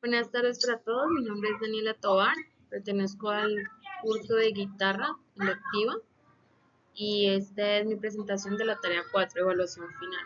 Buenas tardes para todos, mi nombre es Daniela Tovar, pertenezco al curso de guitarra electiva y esta es mi presentación de la tarea 4, evaluación final.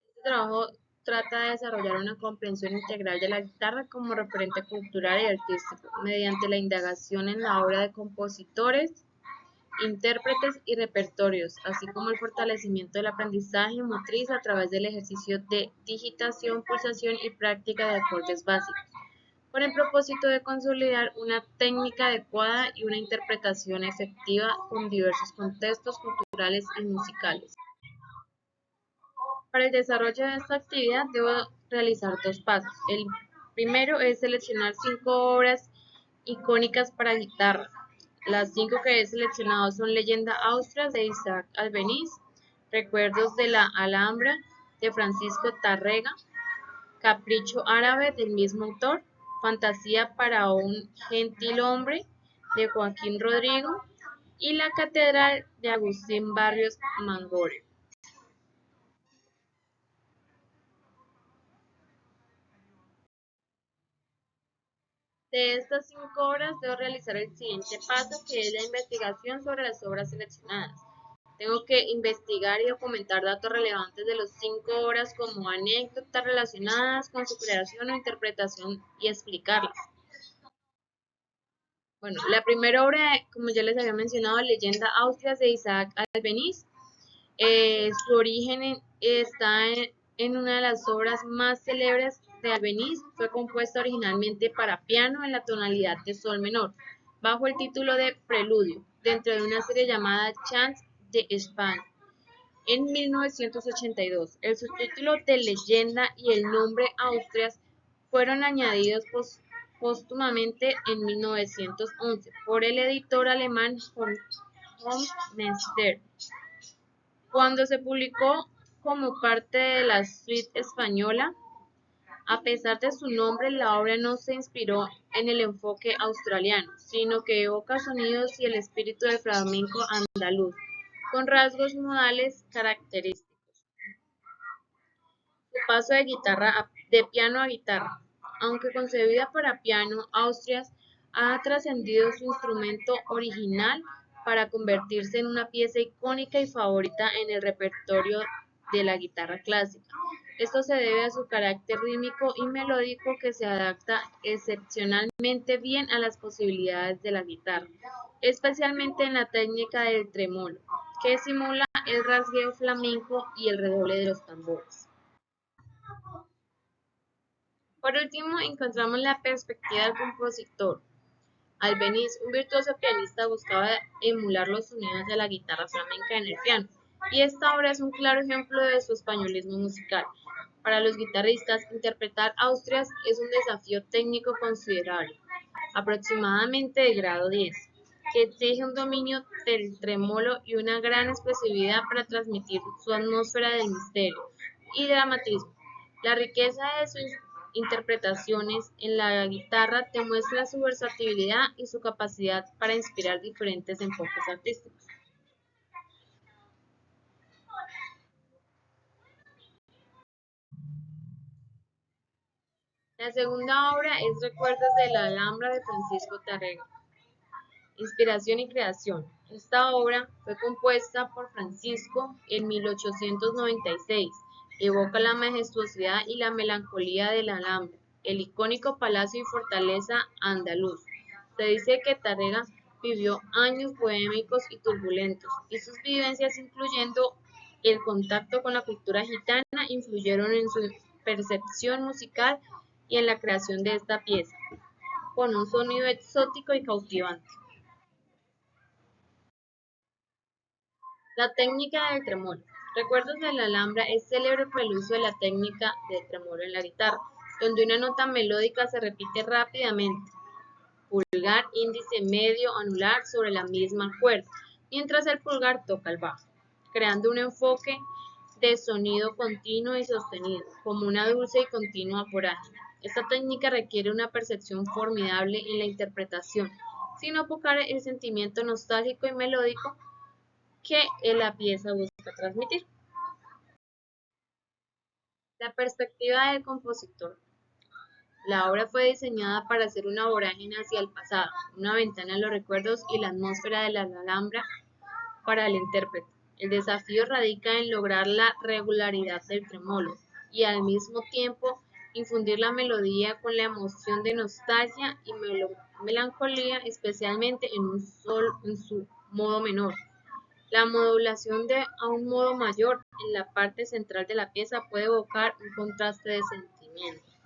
Este trabajo trata de desarrollar una comprensión integral de la guitarra como referente cultural y artístico, mediante la indagación en la obra de compositores, intérpretes y repertorios, así como el fortalecimiento del aprendizaje motriz a través del ejercicio de digitación, pulsación y práctica de acordes básicos, con el propósito de consolidar una técnica adecuada y una interpretación efectiva con diversos contextos culturales y musicales. Para el desarrollo de esta actividad debo realizar dos pasos. El primero es seleccionar 5 obras icónicas para guitarra. Las 5 que he seleccionado son Leyenda Austria de Isaac Albeniz, Recuerdos de la Alhambra de Francisco Tárrega, Capricho árabe del mismo autor, Fantasía para un gentilhombre de Joaquín Rodrigo y La catedral de Agustín Barrios Mangore. De estas 5 obras debo realizar el siguiente paso, que es la investigación sobre las obras seleccionadas. Tengo que investigar y documentar datos relevantes de las 5 obras como anécdotas relacionadas con su creación o interpretación y explicarlas. Bueno, la primera obra, como ya les había mencionado, Leyenda Austria de Isaac Albeniz. Su origen está en una de las obras más célebres de Albeniz. Fue compuesta originalmente para piano en la tonalidad de sol menor, bajo el título de Preludio, dentro de una serie llamada Chants d'Espagne. En 1982, el subtítulo de Leyenda y el nombre Austrias fueron añadidos póstumamente en 1911 por el editor alemán von Mester. Cuando se publicó como parte de la suite española, a pesar de su nombre, la obra no se inspiró en el enfoque australiano, sino que evoca sonidos y el espíritu del flamenco andaluz, con rasgos modales característicos. Su paso de piano a guitarra. Aunque concebida para piano, Austrias ha trascendido su instrumento original para convertirse en una pieza icónica y favorita en el repertorio de la guitarra clásica. Esto se debe a su carácter rítmico y melódico que se adapta excepcionalmente bien a las posibilidades de la guitarra, especialmente en la técnica del tremolo, que simula el rasgueo flamenco y el redoble de los tambores. Por último, encontramos la perspectiva del compositor. Albeniz, un virtuoso pianista, buscaba emular los sonidos de la guitarra flamenca en el piano, y esta obra es un claro ejemplo de su españolismo musical. Para los guitarristas, interpretar Austrias es un desafío técnico considerable, aproximadamente de grado 10, que exige un dominio del tremolo y una gran expresividad para transmitir su atmósfera del misterio y dramatismo. La riqueza de sus interpretaciones en la guitarra demuestra su versatilidad y su capacidad para inspirar diferentes enfoques artísticos. La segunda obra es Recuerdos de la Alhambra de Francisco Tárrega. Inspiración y creación. Esta obra fue compuesta por Francisco en 1896. Evoca la majestuosidad y la melancolía de la Alhambra, el icónico palacio y fortaleza andaluz. Se dice que Tárrega vivió años bohémicos y turbulentos, y sus vivencias, incluyendo el contacto con la cultura gitana, influyeron en su percepción musical y en la creación de esta pieza, con un sonido exótico y cautivante. La técnica del tremolo. Recuerdos de la Alhambra es célebre por el uso de la técnica del tremolo en la guitarra, donde una nota melódica se repite rápidamente, pulgar, índice, medio, anular sobre la misma cuerda, mientras el pulgar toca el bajo, creando un enfoque de sonido continuo y sostenido, como una dulce y continua vorágine. Esta técnica requiere una percepción formidable en la interpretación, sin opacar el sentimiento nostálgico y melódico que la pieza busca transmitir. La perspectiva del compositor. La obra fue diseñada para ser una vorágine hacia el pasado, una ventana a los recuerdos y la atmósfera de la Alhambra para el intérprete. El desafío radica en lograr la regularidad del tremolo y al mismo tiempo infundir la melodía con la emoción de nostalgia y melancolía, especialmente en su modo menor. La modulación a un modo mayor en la parte central de la pieza puede evocar un contraste de sentimientos.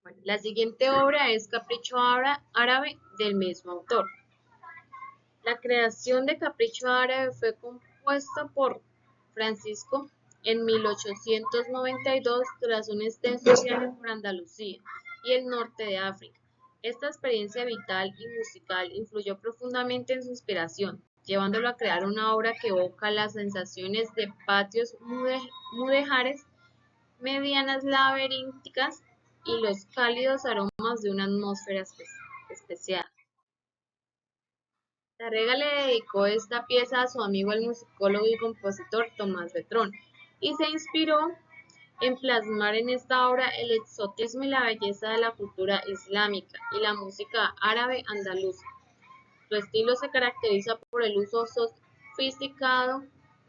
Bueno, la siguiente obra es Capricho Árabe del mismo autor. La creación de Capricho Árabe fue compuesta por Francisco en 1892 tras un extenso viaje por Andalucía y el norte de África. Esta experiencia vital y musical influyó profundamente en su inspiración, llevándolo a crear una obra que evoca las sensaciones de patios mudéjares, medianas laberínticas y los cálidos aromas de una atmósfera especial. Tárrega le dedicó esta pieza a su amigo el musicólogo y compositor Tomás Letrón, y se inspiró en plasmar en esta obra el exotismo y la belleza de la cultura islámica y la música árabe andaluza. Su estilo se caracteriza por el uso sofisticado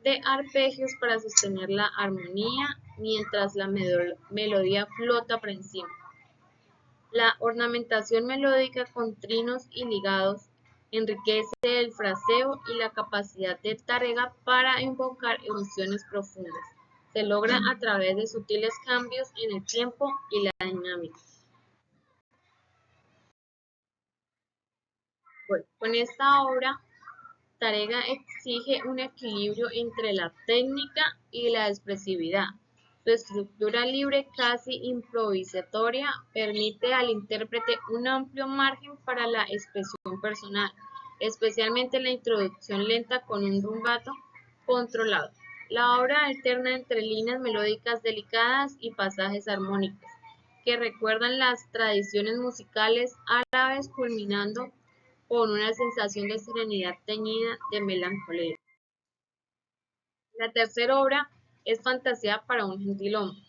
de arpegios para sostener la armonía mientras la melodía flota por encima. La ornamentación melódica con trinos y ligados enriquece el fraseo y la capacidad de Tárrega para invocar emociones profundas. Se logra a través de sutiles cambios en el tiempo y la dinámica. Bueno, con esta obra, Tárrega exige un equilibrio entre la técnica y la expresividad. Su estructura libre, casi improvisatoria, permite al intérprete un amplio margen para la expresión personal, especialmente en la introducción lenta con un rumbato controlado. La obra alterna entre líneas melódicas delicadas y pasajes armónicos, que recuerdan las tradiciones musicales árabes, culminando con una sensación de serenidad teñida de melancolía. La tercera obra es Fantasía para un gentilhombre.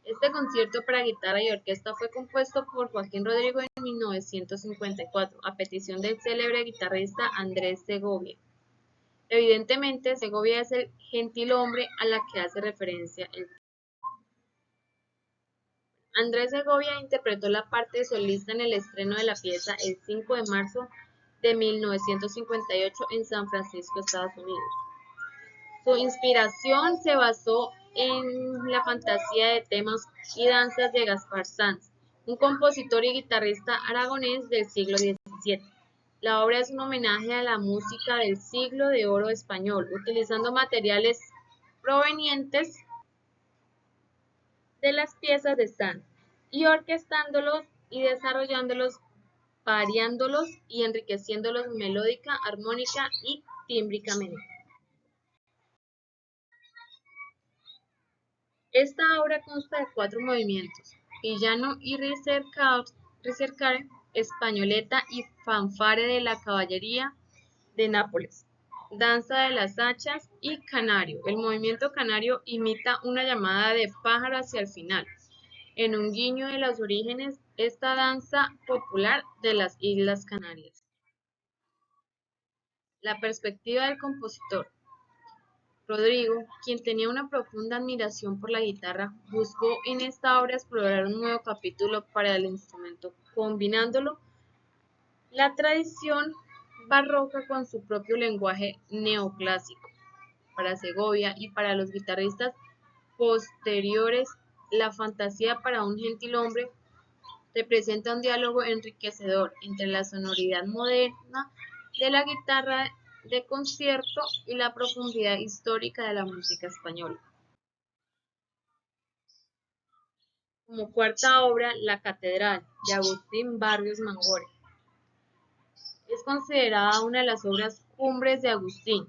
Este concierto para guitarra y orquesta fue compuesto por Joaquín Rodrigo en 1954, a petición del célebre guitarrista Andrés Segovia. Evidentemente, Segovia es el gentilhombre a la que hace referencia el título. Andrés Segovia interpretó la parte de solista en el estreno de la pieza el 5 de marzo de 1958 en San Francisco, Estados Unidos. Su inspiración se basó en la fantasía de temas y danzas de Gaspar Sanz, un compositor y guitarrista aragonés del siglo XVII. La obra es un homenaje a la música del siglo de oro español, utilizando materiales provenientes de las piezas de Sanz y orquestándolos y desarrollándolos, variándolos y enriqueciéndolos melódica, armónica y tímbricamente. Esta obra consta de 4 movimientos: villano y ricercare, españoleta y fanfare de la caballería de Nápoles, danza de las hachas y canario. El movimiento canario imita una llamada de pájaro hacia el final, en un guiño de los orígenes esta danza popular de las Islas Canarias. La perspectiva del compositor. Rodrigo, quien tenía una profunda admiración por la guitarra, buscó en esta obra explorar un nuevo capítulo para el instrumento, combinándolo la tradición barroca con su propio lenguaje neoclásico. Para Segovia y para los guitarristas posteriores, la fantasía para un gentilhombre representa un diálogo enriquecedor entre la sonoridad moderna de la guitarra de concierto y la profundidad histórica de la música española. Como cuarta obra, La Catedral, de Agustín Barrios Mangore. Es considerada una de las obras cumbres de Agustín.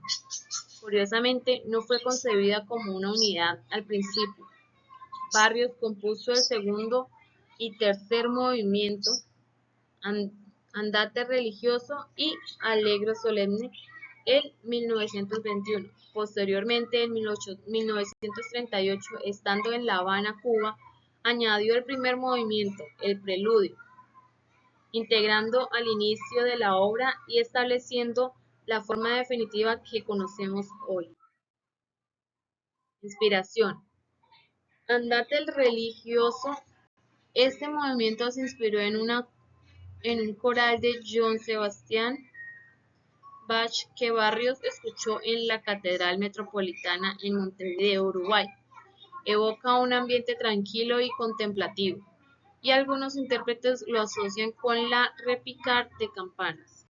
Curiosamente, no fue concebida como una unidad al principio. Barrios compuso el segundo y tercer movimiento, andante religioso y allegro solemne, en 1921. Posteriormente, en 1938, estando en La Habana, Cuba, añadió el primer movimiento, el preludio, integrando al inicio de la obra y estableciendo la forma definitiva que conocemos hoy. Inspiración. Andante religioso. Este movimiento se inspiró en un coral de Johann Sebastian Bach que Barrios escuchó en la Catedral Metropolitana en Montevideo, Uruguay. Evoca un ambiente tranquilo y contemplativo, y algunos intérpretes lo asocian con la repicar de campanas.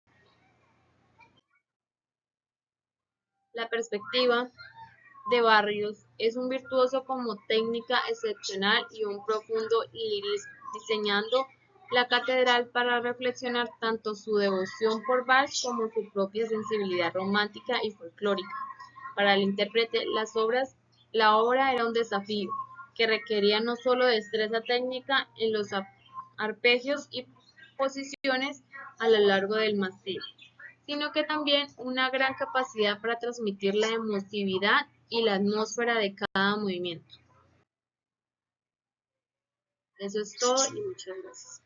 La perspectiva de Barrios es un virtuoso como técnica excepcional y un profundo lirismo, diseñando la catedral para reflexionar tanto su devoción por Bach como su propia sensibilidad romántica y folclórica. Para el intérprete, la obra era un desafío que requería no solo destreza técnica en los arpegios y posiciones a lo largo del mástil, sino que también una gran capacidad para transmitir la emotividad y la atmósfera de cada movimiento. Eso es todo y muchas gracias.